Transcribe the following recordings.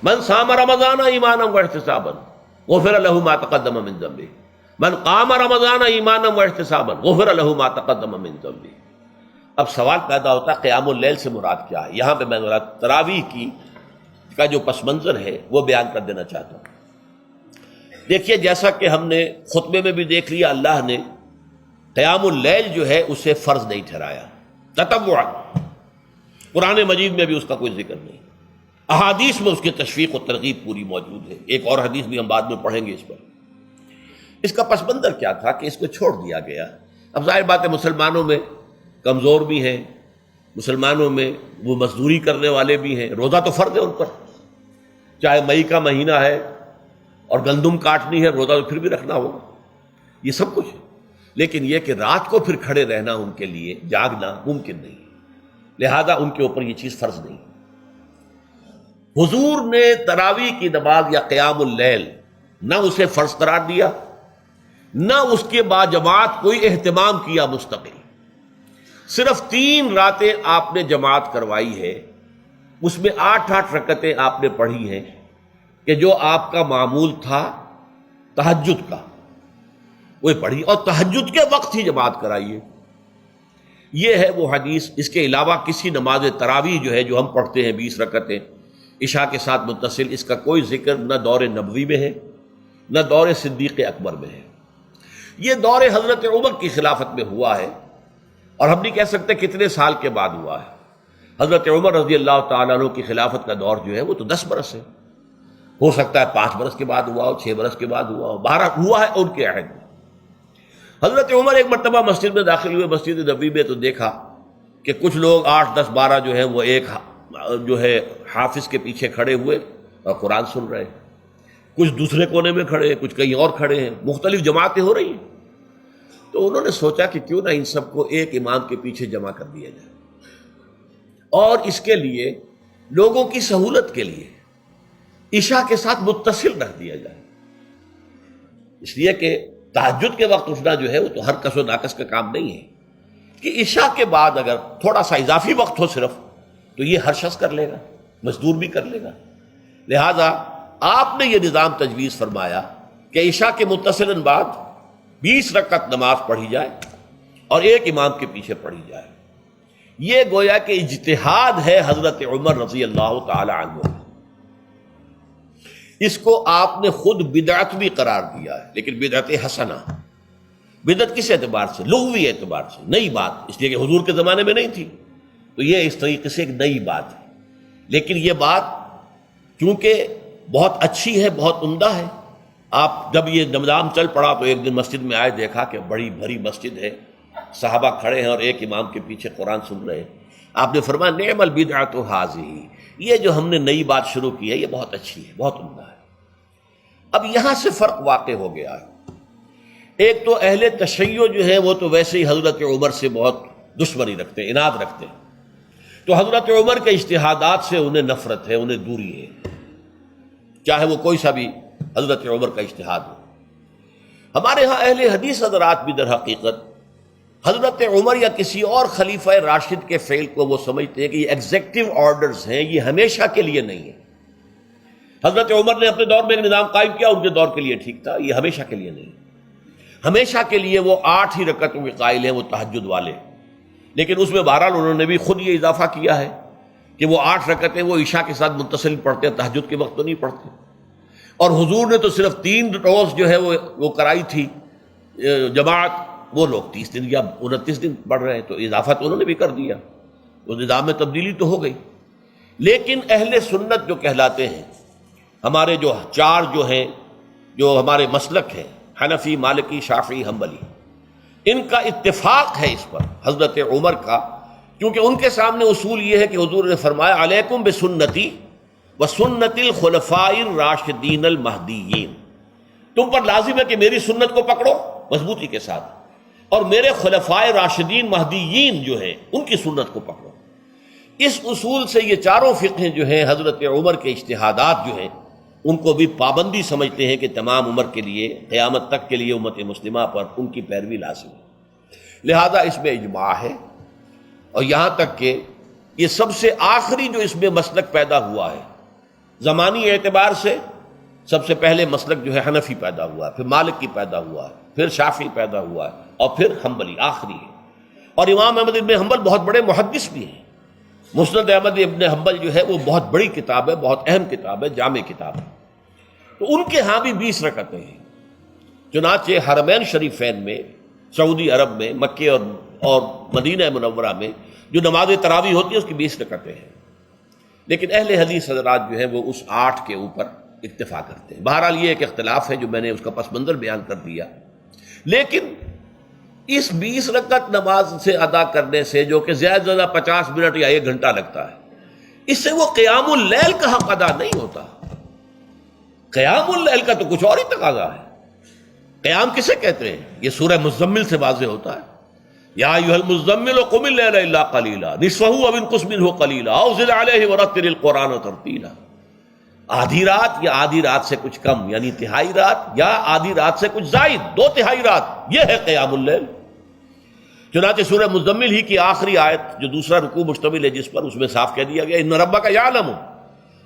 من صام رمضان ایمانا واحتسابا غفر له ما تقدم من ذنبه من قام رمضان ایمانا واحتسابا غفر له ما تقدم من ذنبه۔ اب سوال پیدا ہوتا ہے قیام اللیل سے مراد کیا ہے؟ یہاں پہ میں تراویح کا جو پس منظر ہے وہ بیان کر دینا چاہتا ہوں۔ دیکھیے، جیسا کہ ہم نے خطبے میں بھی دیکھ لیا، اللہ نے قیام اللیل جو ہے اسے فرض نہیں ٹھہرایا، تطوعا۔ قرآن مجید میں بھی اس کا کوئی ذکر نہیں، احادیث میں اس کی تشویق و ترغیب پوری موجود ہے۔ ایک اور حدیث بھی ہم بعد میں پڑھیں گے اس پر۔ اس کا پس منظر کیا تھا کہ اس کو چھوڑ دیا گیا۔ اب ظاہر بات ہے مسلمانوں میں کمزور بھی ہیں، مسلمانوں میں وہ مزدوری کرنے والے بھی ہیں، روزہ تو فرض ہے ان پر، چاہے مئی کا مہینہ ہے اور گندم کاٹنی ہے، روزہ تو پھر بھی رکھنا ہوگا، یہ سب کچھ ہے۔ لیکن یہ کہ رات کو پھر کھڑے رہنا ان کے لیے، جاگنا ممکن نہیں، لہذا ان کے اوپر یہ چیز فرض نہیں۔ حضور نے تراویح کی نماز یا قیام اللیل نہ اسے فرض قرار دیا، نہ اس کے بعد جماعت کوئی اہتمام کیا مستقل، صرف 3 راتیں آپ نے جماعت کروائی ہے، اس میں 8 رکعتیں آپ نے پڑھی ہیں کہ جو آپ کا معمول تھا تہجد کا وہ پڑھی، اور تہجد کے وقت ہی جماعت کرائیے۔ یہ ہے وہ حدیث۔ اس کے علاوہ کسی نماز تراویح جو ہے جو ہم پڑھتے ہیں 20 رکعتیں عشاء کے ساتھ متصل، اس کا کوئی ذکر نہ دور نبوی میں ہے نہ دور صدیق اکبر میں ہے۔ یہ دور حضرت عمر کی خلافت میں ہوا ہے، اور ہم نہیں کہہ سکتے کتنے سال کے بعد ہوا ہے۔ حضرت عمر رضی اللہ تعالیٰ عنہ کی خلافت کا دور جو ہے وہ تو 10 برس ہے، ہو سکتا ہے 5 برس کے بعد ہوا ہو، 6 برس کے بعد ہوا ہو، 12 ہوا ہے ان کے عہد میں۔ حضرت عمر ایک مرتبہ مسجد میں داخل ہوئے، مسجد نبوی میں، تو دیکھا کہ کچھ لوگ 8 10 12 جو ہیں وہ ایک جو ہے حافظ کے پیچھے کھڑے ہوئے اور قرآن سن رہے ہیں، کچھ دوسرے کونے میں کھڑے ہیں، کچھ کہیں اور کھڑے ہیں، مختلف جماعتیں ہو رہی ہیں۔ تو انہوں نے سوچا کہ کیوں نہ ان سب کو ایک امام کے پیچھے جمع کر دیا جائے، اور اس کے لیے لوگوں کی سہولت کے لیے عشاء کے ساتھ متصل رکھ دیا جائے، اس لیے کہ تہجد کے وقت اٹھنا جو ہے وہ تو ہر کس و ناقص کا کام نہیں ہے، کہ عشاء کے بعد اگر تھوڑا سا اضافی وقت ہو صرف، تو یہ ہر شخص کر لے گا، مزدور بھی کر لے گا۔ لہذا آپ نے یہ نظام تجویز فرمایا کہ عشاء کے متصلاً بعد 20 رکعت نماز پڑھی جائے اور ایک امام کے پیچھے پڑھی جائے۔ یہ گویا کہ اجتہاد ہے حضرت عمر رضی اللہ تعالی عنہ، اس کو آپ نے خود بدعت بھی قرار دیا ہے، لیکن بدعت حسنہ۔ بدعت کس اعتبار سے؟ لغوی اعتبار سے، نئی بات، اس لیے کہ حضور کے زمانے میں نہیں تھی، تو یہ اس طریقے سے ایک نئی بات ہے۔ لیکن یہ بات چونکہ بہت اچھی ہے، بہت عمدہ ہے، آپ جب یہ نظام چل پڑا تو ایک دن مسجد میں آئے، دیکھا کہ بڑی بھری مسجد ہے، صحابہ کھڑے ہیں اور ایک امام کے پیچھے قرآن سن رہے ہیں۔ آپ نے فرمایا نعم البدعۃ ھذہ، یہ جو ہم نے نئی بات شروع کی ہے یہ بہت اچھی ہے، بہت عمدہ ہے۔ اب یہاں سے فرق واقع ہو گیا ہے۔ ایک تو اہل تشیع جو ہے وہ تو ویسے ہی حضرت عمر سے بہت دشمنی رکھتے ہیں، عناد رکھتے ہیں، تو حضرت عمر کے اجتہادات سے انہیں نفرت ہے، انہیں دوری ہے، چاہے وہ کوئی سا بھی حضرت عمر کا اجتہاد ہو۔ ہمارے ہاں اہل حدیث حضرات بھی در حقیقت حضرت عمر یا کسی اور خلیفہ راشد کے فعل کو وہ سمجھتے ہیں کہ یہ ایگزیکٹو آرڈرز ہیں، یہ ہمیشہ کے لیے نہیں ہے۔ حضرت عمر نے اپنے دور میں ایک نظام قائم کیا، ان کے دور کے لیے ٹھیک تھا، یہ ہمیشہ کے لیے نہیں۔ ہمیشہ کے لیے وہ 8 ہی رکعتوں کے قائل ہیں، وہ تہجد والے، لیکن اس میں بہرحال انہوں نے بھی خود یہ اضافہ کیا ہے کہ وہ 8 رکعتیں وہ عشاء کے ساتھ متصل پڑھتے ہیں، تہجد کے وقت تو نہیں پڑھتے۔ اور حضور نے تو صرف 3 روز جو ہے وہ کرائی تھی جماعت، وہ لوگ 30 دن یا 29 دن پڑھ رہے ہیں، تو اضافہ تو انہوں نے بھی کر دیا، وہ نظام میں تبدیلی تو ہو گئی۔ لیکن اہل سنت جو کہلاتے ہیں، ہمارے جو 4 جو ہیں، جو ہمارے مسلک ہیں، حنفی، مالکی، شافعی، حنبلی، ان کا اتفاق ہے اس پر حضرت عمر کا، کیونکہ ان کے سامنے اصول یہ ہے کہ حضور نے فرمایا علیکم بسنتی وسنت الخلفاء الراشدین المہدیین، تم پر لازم ہے کہ میری سنت کو پکڑو مضبوطی کے ساتھ، اور میرے خلفائے راشدین مہدیین جو ہیں ان کی سنت کو پکڑو۔ اس اصول سے یہ چاروں فقہیں جو ہیں حضرت عمر کے اجتہادات جو ہیں ان کو بھی پابندی سمجھتے ہیں کہ تمام عمر کے لیے، قیامت تک کے لیے امت مسلمہ پر ان کی پیروی لازم ہے، لہذا اس میں اجماع ہے۔ اور یہاں تک کہ یہ سب سے آخری جو اس میں مسلک پیدا ہوا ہے زمانی اعتبار سے سب سے پہلے مسلک جو ہے حنفی پیدا ہوا ہے، پھر مالک کی پیدا ہوا ہے، پھر شافعی پیدا ہوا ہے، اور پھر حنبلی آخری ہے۔ اور امام احمد ابن حنبل بہت بڑے محدث بھی ہیں۔ مسند احمد ابن حنبل جو ہے وہ بہت بڑی کتاب ہے، بہت اہم کتاب ہے، جامع کتاب ہے۔ تو ان کے ہاں بھی 20 رکعتیں ہیں۔ چنانچہ حرمین شریفین میں، سعودی عرب میں، مکے اور مدینہ منورہ میں جو نماز تراویح ہوتی ہے اس کی 20 رکعتیں ہیں، لیکن اہل حدیث حضرات جو ہیں وہ اس 8 کے اوپر اکتفا کرتے ہیں۔ بہرحال یہ ایک اختلاف ہے جو میں نے اس کا پس منظر بیان کر دیا، لیکن اس 20 رکعت نماز سے ادا کرنے سے جو کہ زیادہ سے زیادہ 50 منٹ یا 1 گھنٹہ لگتا ہے، اس سے وہ قیام اللیل کا حق ادا نہیں ہوتا۔ قیام اللیل کا تو کچھ اور ہی تقاضا ہے۔ قیام کسے کہتے ہیں؟ یہ سورہ مزمل سے واضح ہوتا ہے، یا ایھا المزمل قم اللیل الا قلیلا نصفہ او انقص منہ قلیلا او زد علیہ ورتل القرآن ترتیلا۔ آدھی رات یا آدھی رات سے کچھ کم، یعنی تہائی رات، یا آدھی رات سے کچھ زائد، 2 تہائی رات، یہ ہے قیام اللیل۔ چنانچہ سورہ مزمل ہی کی آخری آیت جو دوسرا رکوع مشتمل ہے جس پر، اس میں صاف کہہ دیا گیا ان ربک یعلم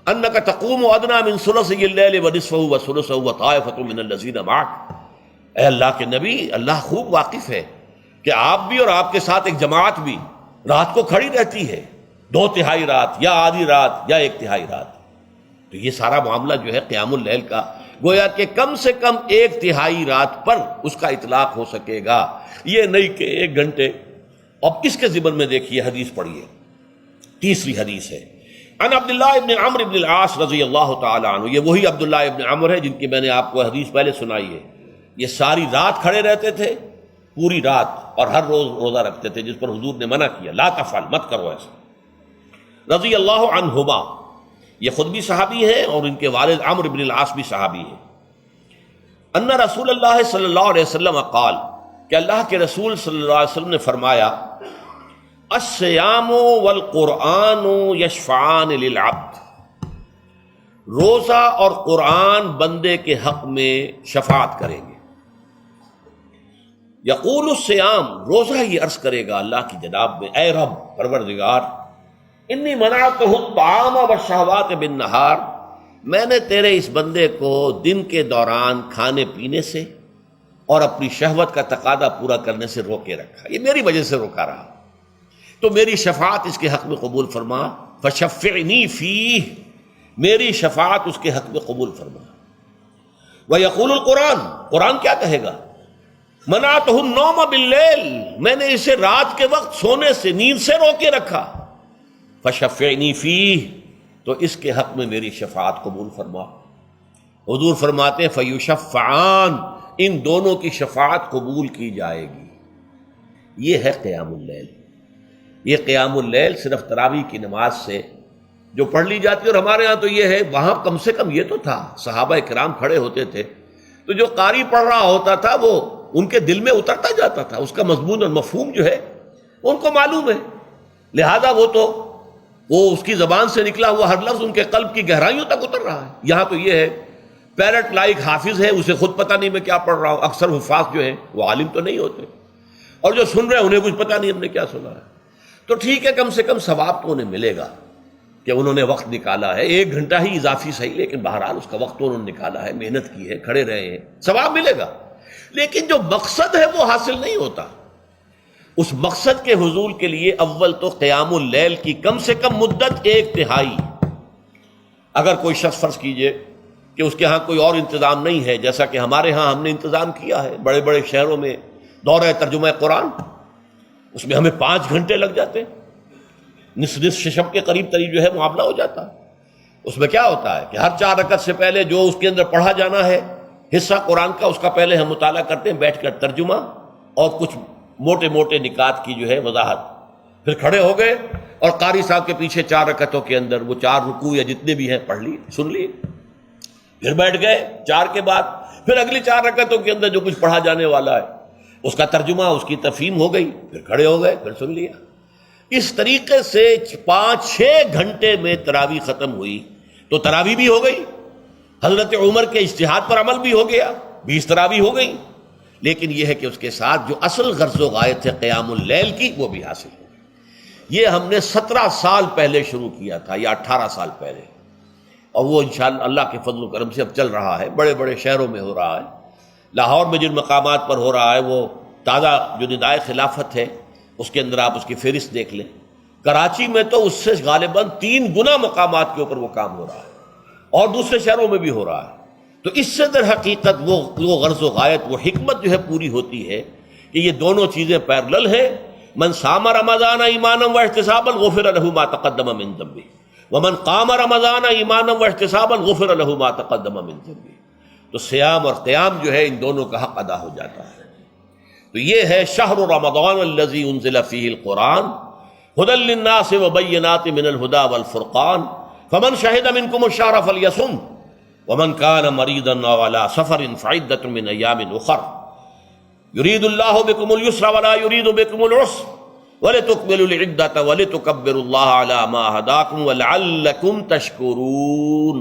انک تقوم ادنی من ثلثی اللیل ونصفہ وثلثہ وطائفۃ من الذین معک۔ اے اللہ کے نبی، اللہ خوب واقف ہے کہ آپ بھی اور آپ کے ساتھ ایک جماعت بھی رات کو کھڑی رہتی ہے، 2 تہائی رات یا آدھی رات یا 1 تہائی رات۔ تو یہ سارا معاملہ جو ہے قیام اللیل کا، گویا کہ کم سے کم 1 تہائی رات پر اس کا اطلاق ہو سکے گا، یہ نہیں کہ 1 گھنٹے۔ اب اس کے ضمن میں دیکھیے حدیث پڑھیے، تیسری حدیث ہے عن عبداللہ ابن عمرو ابن العاص رضی اللہ تعالی عنہ۔ یہ وہی عبداللہ ابن عمرو ہے جن کی میں نے آپ کو حدیث پہلے سنائی ہے۔ یہ ساری رات کھڑے رہتے تھے، پوری رات، اور ہر روز روزہ رکھتے تھے، جس پر حضور نے منع کیا، لا تفعل، مت کرو ایسا۔ رضی اللہ عنہما، یہ خود بھی صحابی ہیں اور ان کے والد عمرو بن العاص بھی صحابی ہیں۔ ان رسول اللہ صلی اللہ علیہ وسلم قال، کہ اللہ کے رسول صلی اللہ علیہ وسلم نے فرمایا الصیام والقرآن یشفعان للعبد، روزہ اور قرآن بندے کے حق میں شفاعت کریں گے۔ یقول الصیام، روزہ یہ عرض کرے گا اللہ کی جناب میں، اے رب پروردگار، انی منعتہ الطعام والشہوات بالنہار، میں نے تیرے اس بندے کو دن کے دوران کھانے پینے سے اور اپنی شہوت کا تقاضا پورا کرنے سے روکے رکھا، یہ میری وجہ سے روکا رہا، تو میری شفاعت اس کے حق میں قبول فرما، فشفعنی فیہ، میری شفاعت اس کے حق میں قبول فرما۔ ویقول القرآن، قرآن کیا کہے گا؟ منعتہ النوم باللیل، میں نے اسے رات کے وقت سونے سے، نیند سے روکے رکھا، فشفعنی فیہ، تو اس کے حق میں میری شفاعت قبول فرما۔ حضور فرماتے ہیں فیشفعان، ان دونوں کی شفاعت قبول کی جائے گی۔ یہ ہے قیام اللیل۔ یہ قیام اللیل صرف تراویح کی نماز سے جو پڑھ لی جاتی ہے، اور ہمارے ہاں تو یہ ہے، وہاں کم سے کم یہ تو تھا، صحابہ کرام کھڑے ہوتے تھے تو جو قاری پڑھ رہا ہوتا تھا وہ ان کے دل میں اترتا جاتا تھا، اس کا مضمون اور مفہوم جو ہے ان کو معلوم ہے، لہذا وہ اس کی زبان سے نکلا ہوا ہر لفظ ان کے قلب کی گہرائیوں تک اتر رہا ہے۔ یہاں تو یہ ہے پیرٹ لائک حافظ ہے، اسے خود پتہ نہیں میں کیا پڑھ رہا ہوں۔ اکثر حفاظ جو ہیں وہ عالم تو نہیں ہوتے، اور جو سن رہے ہیں انہیں کچھ پتہ نہیں ہم نے کیا سنا ہے، تو ٹھیک ہے، کم سے کم ثواب تو انہیں ملے گا کہ انہوں نے وقت نکالا ہے، 1 گھنٹہ ہی اضافی صحیح، لیکن بہرحال اس کا وقت تو انہوں نے نکالا ہے، محنت کی ہے، کھڑے رہے ہیں، ثواب ملے گا۔ لیکن جو مقصد ہے وہ حاصل نہیں ہوتا۔ اس مقصد کے حصول کے لیے اول تو قیام اللیل کی کم سے کم مدت 1/3۔ اگر کوئی شخص فرض کیجئے کہ اس کے ہاں کوئی اور انتظام نہیں ہے، جیسا کہ ہمارے ہاں ہم نے انتظام کیا ہے، بڑے بڑے شہروں میں دورہ ترجمہ قرآن، اس میں ہمیں 5 گھنٹے لگ جاتے ہیں، نصف شب کے قریب تری جو ہے معاملہ ہو جاتا ہے۔ اس میں کیا ہوتا ہے کہ ہر 4 رکعت سے پہلے جو اس کے اندر پڑھا جانا ہے حصہ قرآن کا، اس کا پہلے ہم مطالعہ کرتے ہیں بیٹھ کر، ترجمہ اور کچھ موٹے موٹے نکات کی جو ہے وضاحت، پھر کھڑے ہو گئے اور قاری صاحب کے پیچھے 4 رکعتوں کے اندر وہ 4 رکوع یا جتنے بھی ہیں پڑھ لی، سن لی، پھر بیٹھ گئے 4 کے بعد، پھر اگلی 4 رکعتوں کے اندر جو کچھ پڑھا جانے والا ہے اس کا ترجمہ، اس کی تفہیم ہو گئی، پھر کھڑے ہو گئے، پھر سن لیا۔ اس طریقے سے 5-6 گھنٹے میں تراویح ختم ہوئی، تو تراویح بھی ہو گئی، حضرت عمر کے اجتہاد پر عمل بھی ہو گیا، 20 تراویح ہو گئی، لیکن یہ ہے کہ اس کے ساتھ جو اصل غرض و غایت ہے قیام اللیل کی، وہ بھی حاصل ہو گئی۔ یہ ہم نے 17 سال پہلے شروع کیا تھا یا 18 سال پہلے، اور وہ انشاءاللہ اللہ کے فضل و کرم سے اب چل رہا ہے، بڑے بڑے شہروں میں ہو رہا ہے۔ لاہور میں جن مقامات پر ہو رہا ہے وہ تازہ جو ندائے خلافت ہے اس کے اندر آپ اس کی فہرست دیکھ لیں۔ کراچی میں تو اس سے غالباً 3 گنا مقامات کے اوپر وہ کام ہو رہا ہے، اور دوسرے شہروں میں بھی ہو رہا ہے۔ تو اس سے در حقیقت وہ غرض و غایت، وہ حکمت جو ہے پوری ہوتی ہے کہ یہ دونوں چیزیں پیرلل ہیں۔ من صام رمضان ایمانا واحتسابا غفر له ما تقدم من ذنبه ومن قام رمضان ایمانا واحتسابا غفر له ما تقدم من ذنبه۔ تو سیام اور قیام جو ہے ان دونوں کا حق ادا ہو جاتا ہے۔ تو یہ ہے شہر رمضان الذی انزل فیہ القرآن ھدی للناس وبینات من الھدی والفرقان فمن شہد منکم الشہر فلیصم ومن کان مریضا او علی سفر فعدۃ من ایام اخر یرید اللہ بکم اليسر ولا یرید بکم العسر ولتکملوا العدۃ ولتکبروا اللہ علی ما ھداکم ولعلکم تشکرون۔